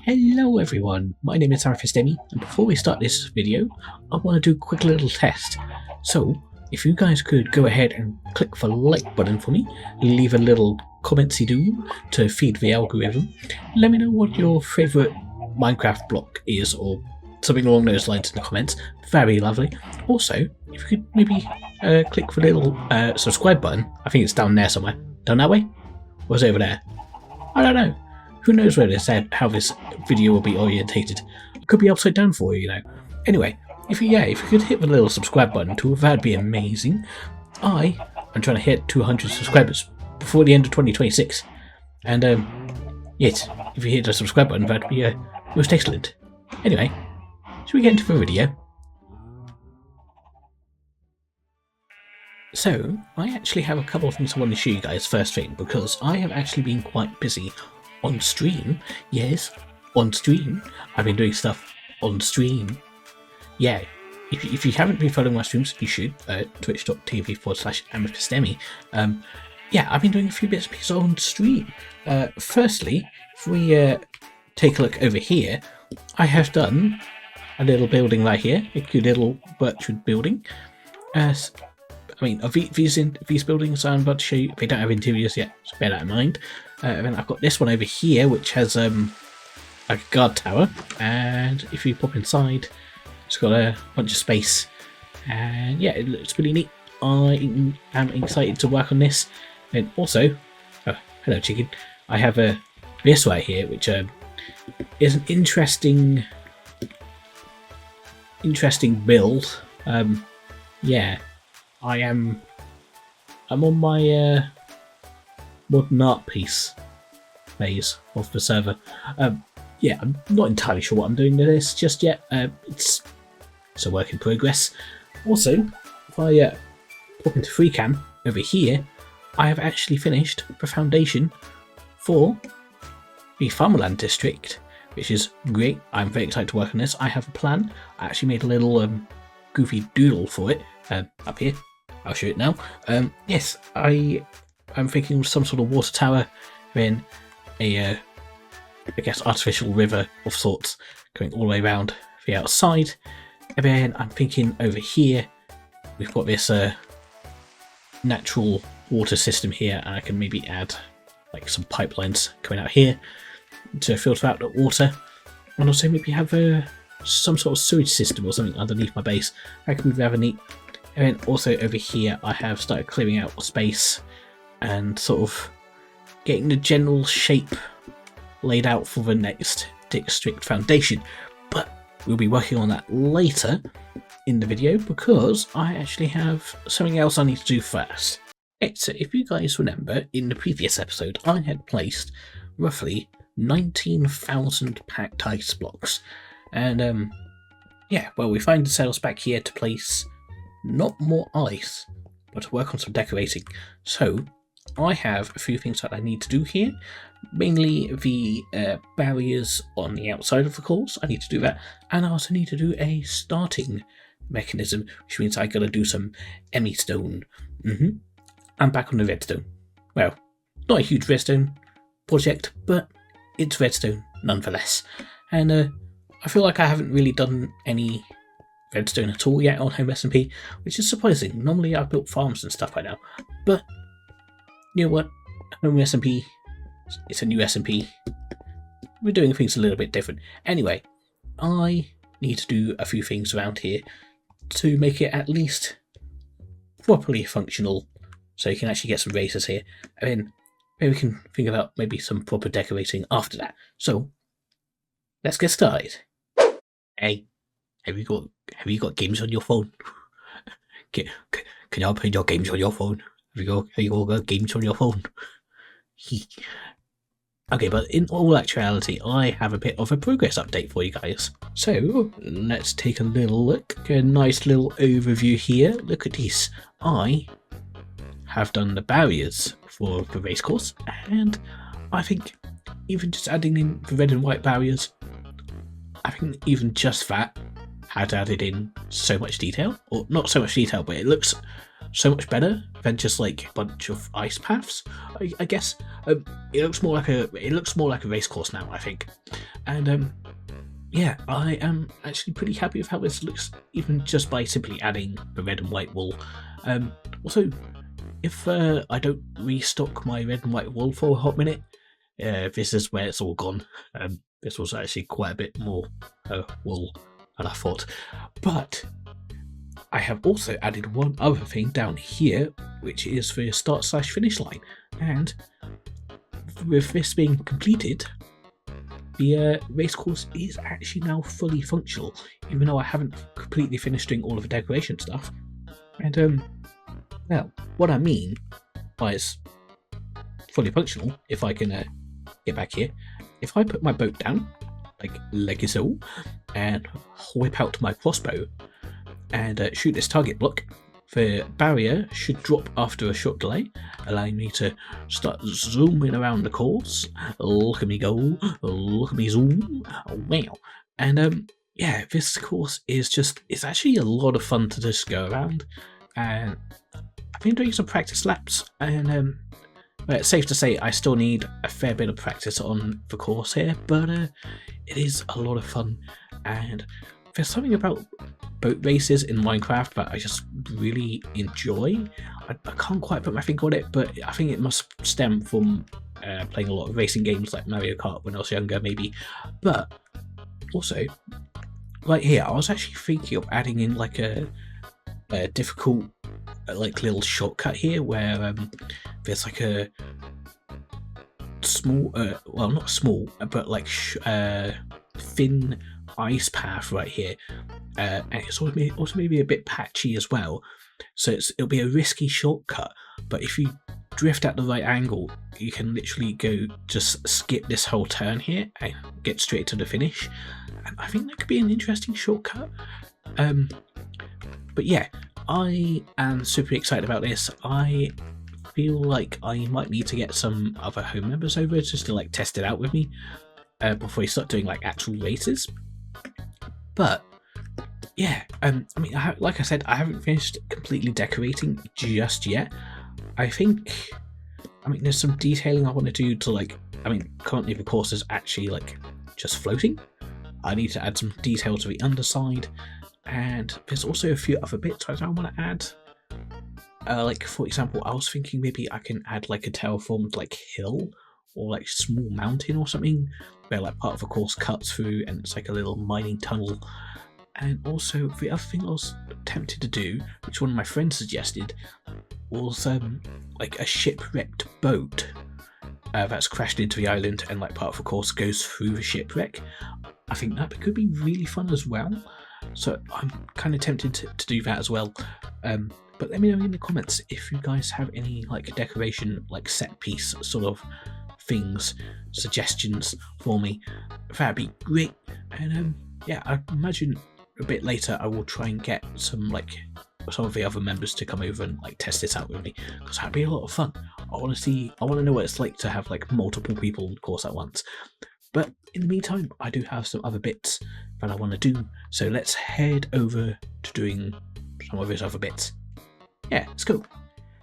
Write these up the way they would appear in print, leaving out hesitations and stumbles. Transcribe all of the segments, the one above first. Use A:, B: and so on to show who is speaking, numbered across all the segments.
A: Hello everyone, my name is HomeSmp, and before we start this video, I want to do a quick little test. So, if you guys could go ahead and click the like button for me, leave a little commentsy do to feed the algorithm, let me know what your favourite Minecraft block is, or something along those lines in the comments. Very lovely. Also, if you could maybe click the little subscribe button, I think it's down there somewhere. Down that way? Or is it over there? I don't know. Who knows where this how this video will be orientated. It could be upside down for you, you know. Anyway, if you could hit the little subscribe button too, that'd be amazing. I'm trying to hit 200 subscribers before the end of 2026. And yes, if you hit the subscribe button, that'd be most excellent. Anyway, should we get into the video? So, I actually have a couple of things I want to show you guys first thing, because I have actually been quite busy on stream. Yes, on stream. I've been doing stuff on stream. Yeah, if you haven't been following my streams, you should. Twitch.tv/HomeSmp. Yeah, I've been doing a few bits and pieces on stream. Firstly, if we take a look over here, I have done a little building right here, a cute little virtual building. I mean, these buildings I'm about to show you, they don't have interiors yet, so bear that in mind. And then I've got this one over here, which has a guard tower, and if you pop inside, it's got a bunch of space, and yeah, it looks pretty neat. I am excited to work on this. And also, oh, hello chicken, I have this right here, which is an interesting build. Yeah, I'm on my modern art piece phase of the server. Yeah, I'm not entirely sure what I'm doing with this just yet. It's a work in progress. Also, if I pop into FreeCam over here, I have actually finished the foundation for the Farmland district, which is great. I'm very excited to work on this. I have a plan. I actually made a little goofy doodle for it up here. I'll show it now. Yes, I'm thinking of some sort of water tower, then I guess artificial river of sorts going all the way around the outside. And then I'm thinking over here, we've got this natural water system here, and I can maybe add like some pipelines coming out here to filter out the water, and also maybe have some sort of sewage system or something underneath my base. That could be rather neat. And then also over here, I have started clearing out space and sort of getting the general shape laid out for the next district foundation. But we'll be working on that later in the video, because I actually have something else I need to do first. Okay, so if you guys remember, in the previous episode, I had placed roughly 19,000 packed ice blocks. And yeah, well, we find ourselves back here to place not more ice, but to work on some decorating. So I have a few things that I need to do here, mainly the barriers on the outside of the course. I need to do that, and I also need to do a starting mechanism, which means I gotta do some ME stone. I'm back on the redstone. Well, not a huge redstone project, but it's redstone nonetheless. And I feel like I haven't really done any redstone at all yet on HomeSmp, which is surprising. Normally I've built farms and stuff by now, but you know what? HomeSmp, it's a new SMP. We're doing things a little bit different. Anyway, I need to do a few things around here to make it at least properly functional, so you can actually get some races here, and then maybe we can think about maybe some proper decorating after that. So let's get started. Hey, have you got games on your phone? Can you play your games on your phone? Have you all got games on your phone? Okay, but in all actuality, I have a bit of a progress update for you guys. So let's take a little look. A nice little overview here. Look at this. I have done the barriers for the race course, and I think even just adding in the red and white barriers, I think even just that had added in so much detail, or not so much detail, but it looks so much better than just like a bunch of ice paths. I guess it looks more like a race course now, I think, and yeah, I am actually pretty happy with how this looks, even just by simply adding the red and white wool. Also, if I don't restock my red and white wool for a hot minute, this is where it's all gone. This was actually quite a bit more wool than I thought. But I have also added one other thing down here, which is the start/finish line. And with this being completed, the race course is actually now fully functional, even though I haven't completely finished doing all of the decoration stuff. And well, what I mean by it's fully functional, if I can get back here, if I put my boat down, like so, and whip out my crossbow and shoot this target block, the barrier should drop after a short delay, allowing me to start zooming around the course. Look at me go, look at me zoom, wow. And yeah, this course is it's actually a lot of fun to just go around, and I've been doing some practice laps, and it's safe to say I still need a fair bit of practice on the course here, but it is a lot of fun, and there's something about boat races in Minecraft that I just really enjoy. I can't quite put my finger on it, but I think it must stem from playing a lot of racing games like Mario Kart when I was younger, maybe. But also, right here, I was actually thinking of adding in like a difficult like little shortcut here where there's like a small, well, not small, but like thin ice path right here, and it's also maybe a bit patchy as well, so it'll be a risky shortcut, but if you drift at the right angle you can literally just skip this whole turn here and get straight to the finish, and I think that could be an interesting shortcut. But yeah, I am super excited about this. I feel like I might need to get some other home members over just to like test it out with me before we start doing like actual races. But yeah, I mean, like I said, I haven't finished completely decorating just yet. I mean, there's some detailing I want to do to like, I mean, currently the course is actually like just floating. I need to add some detail to the underside, and there's also a few other bits I want to add. Like for example, I was thinking maybe I can add like a terraformed like hill or like small mountain or something where like part of the course cuts through and it's like a little mining tunnel. And also the other thing I was tempted to do, which one of my friends suggested, was like a shipwrecked boat that's crashed into the island and like part of the course goes through the shipwreck. I think that could be really fun as well, so I'm kind of tempted to do that as well. But let me know in the comments if you guys have any like decoration, like set piece sort of things, suggestions for me. That'd be great. And yeah, I imagine a bit later I will try and get some of the other members to come over and like test this out with me, because that'd be a lot of fun. I want to know what it's like to have like multiple people on the course at once. But in the meantime, I do have some other bits that I want to do, so let's head over to doing some of those other bits. Yeah, let's go.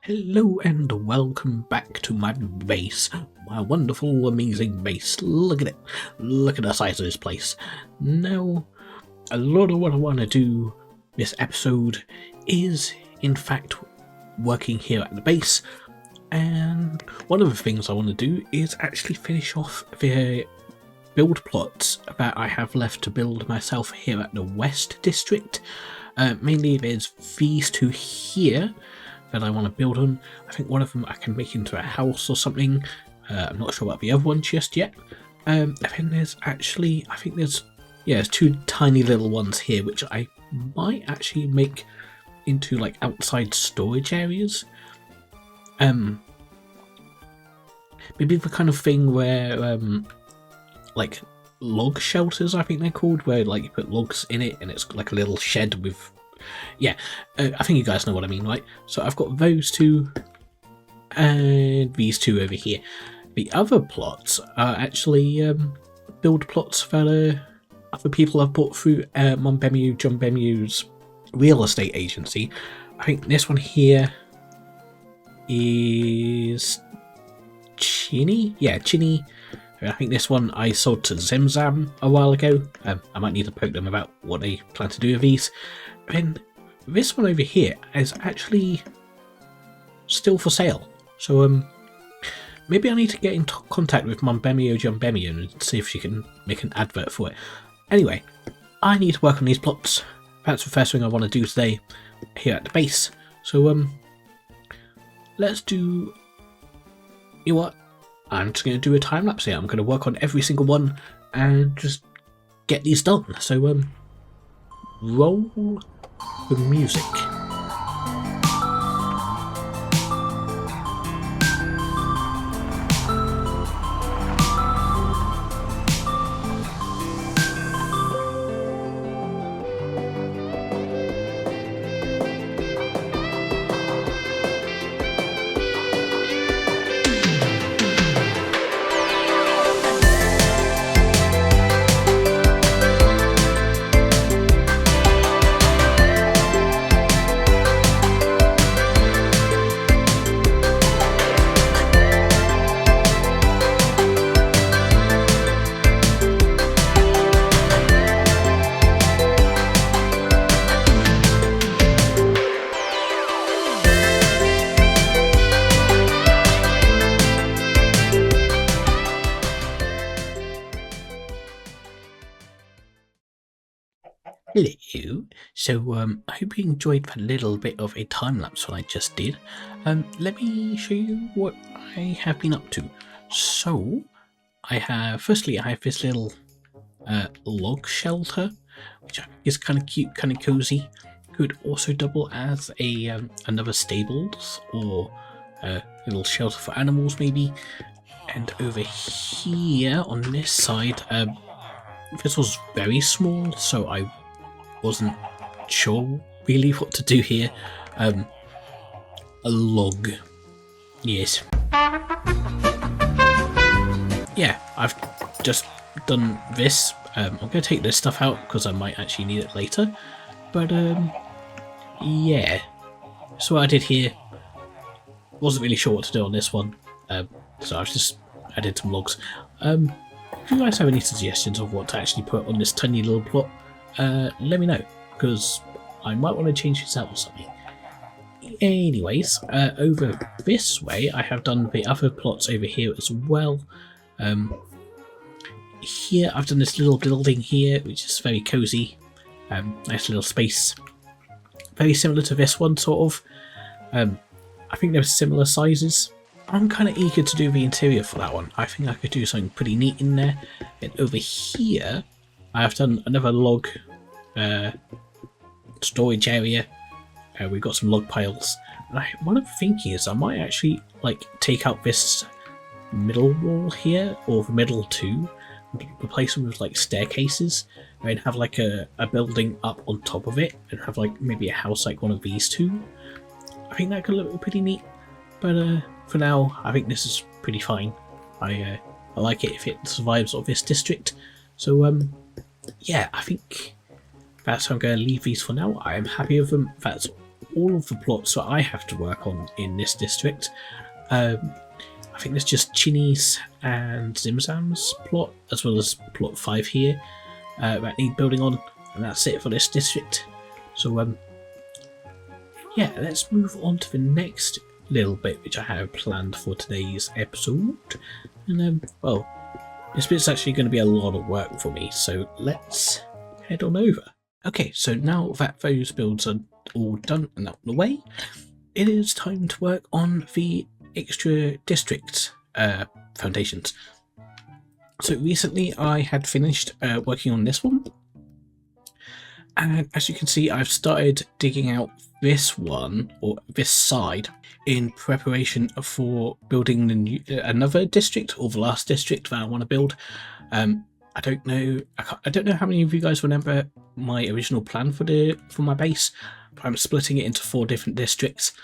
A: Hello and welcome back to my base, my wonderful, amazing base. Look at it. Look at the size of this place. Now, a lot of what I want to do this episode is, in fact, working here at the base. And one of the things I want to do is actually finish off the build plots that I have left to build myself here at the West District. Mainly there's these two here that I want to build on. I think one of them I can make into a house or something. I'm not sure about the other one just yet. And then there's actually, I think there's two tiny little ones here which I might actually make into like outside storage areas. Maybe the kind of thing where like log shelters, I think they're called, where like you put logs in it and it's like a little shed with, yeah, I think you guys know what I mean, right? So I've got those two and these two over here. The other plots are actually build plots that other people have bought through John Bemu's real estate agency. I think this one here is Chinny. Yeah, Chinny. I think this one I sold to Zemzam a while ago. I might need to poke them about what they plan to do with these. And this one over here is actually still for sale. So maybe I need to get in contact with John Bemio and see if she can make an advert for it. Anyway, I need to work on these plots. That's the first thing I want to do today here at the base. So let's do, you know what? I'm just going to do a time lapse here. I'm going to work on every single one and just get these done. So roll the music. Hello, so I hope you enjoyed that little bit of a time-lapse that I just did. Let me show you what I have been up to. So, firstly I have this little log shelter, which is kind of cute, kind of cozy. Could also double as a another stables or a little shelter for animals maybe. And over here on this side, this was very small, so I wasn't sure really what to do here. A log. Yes. Yeah, I've just done this. I'm going to take this stuff out because I might actually need it later. But yeah. So what I did here, wasn't really sure what to do on this one. So I've just added some logs. If you guys have any suggestions of what to actually put on this tiny little plot, let me know, because I might want to change this out or something. Anyways, over this way I have done the other plots over here as well. Here I've done this little building here, which is very cozy. Nice little space. Very similar to this one, sort of. I think they're similar sizes. I'm kind of eager to do the interior for that one. I think I could do something pretty neat in there. And over here I have done another log storage area. We've got some log piles. And what I'm thinking is I might actually take out this middle wall here, or the middle two, and replace them with staircases, and have a building up on top of it, and have maybe a house like one of these two. I think that could look pretty neat. But for now, I think this is pretty fine. I like it if it survives of this district. So yeah, I think that's how I'm going to leave these for now. I am happy with them. That's all of the plots that I have to work on in this district. I think there's just Chinny's and Zimzam's plot, as well as plot 5 here, that need building on, and that's it for this district. So yeah, let's move on to the next little bit which I have planned for today's episode. And well, this bit's actually going to be a lot of work for me, so let's head on over. Okay, so now that those builds are all done and out of the way, it is time to work on the extra district foundations. So recently I had finished working on this one, and as you can see I've started digging out this one, or this side, in preparation for building the new, another district, or the last district that I want to build. I don't know how many of you guys remember my original plan for my base, but I'm splitting it into 4 different districts,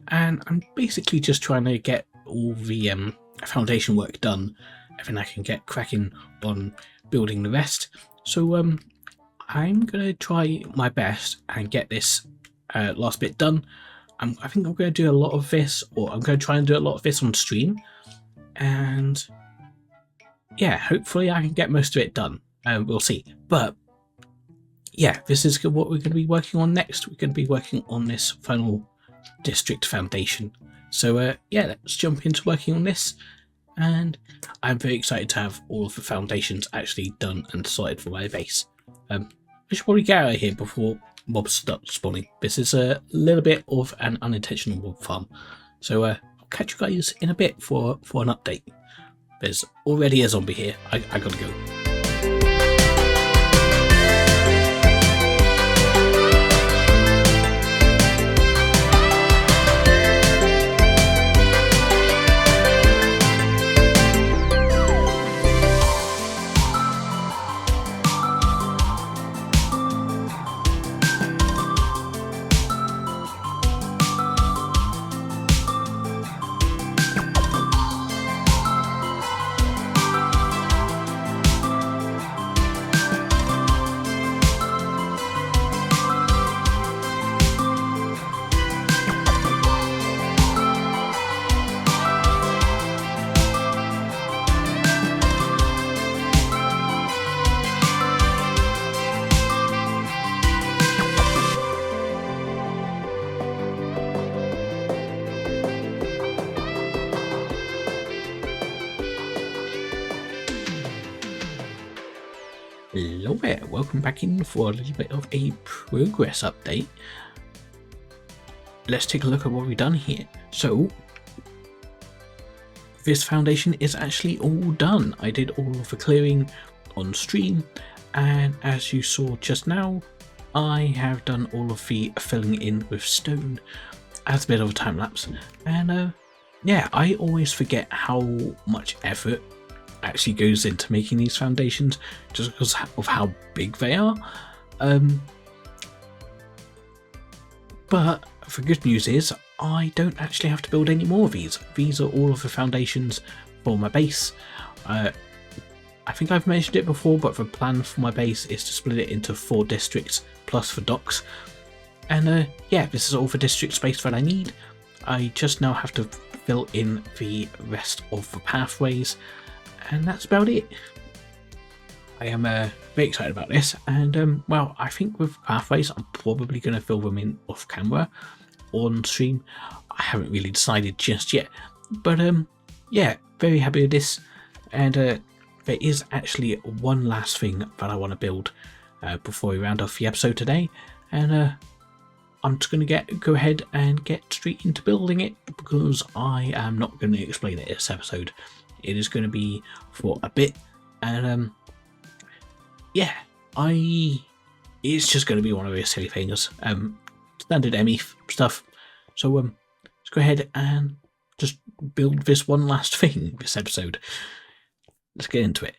A: and I'm basically just trying to get all the foundation work done, and then I can get cracking on building the rest. So I'm gonna try my best and get this last bit done. I think I'm going to do a lot of this, or I'm going to try and do a lot of this on stream, and yeah, hopefully I can get most of it done. We'll see. But yeah, this is what we're going to be working on next. We're going to be working on this final district foundation. So yeah, let's jump into working on this. And I'm very excited to have all of the foundations actually done and sorted for my base. I should probably get out of here before mobs start spawning. This is a little bit of an unintentional mob farm. So I'll catch you guys in a bit for an update. There's already a zombie here. I gotta go. Hello there, welcome back in for a little bit of a progress update. Let's take a look at what we've done here. So, this foundation is actually all done. I did all of the clearing on stream, and as you saw just now, I have done all of the filling in with stone as a bit of a time lapse. And yeah, I always forget how much effort actually goes into making these foundations just because of how big they are. But the good news is I don't actually have to build any more of these. These are all of the foundations for my base. I think I've mentioned it before, but the plan for my base is to split it into 4 districts plus the docks. And yeah, this is all the district space that I need. I just now have to fill in the rest of the pathways, and that's about it. I am very excited about this, and well, I think with pathways I'm probably going to fill them in off camera or on stream. I haven't really decided just yet, but yeah, very happy with this. And there is actually one last thing that I want to build before we round off the episode today, and I'm just going to go ahead and get straight into building it, because I am not going to explain it this episode. It is going to be for a bit, and yeah, it's just going to be one of those silly things, standard ME stuff. So let's go ahead and just build this one last thing this episode. Let's get into it.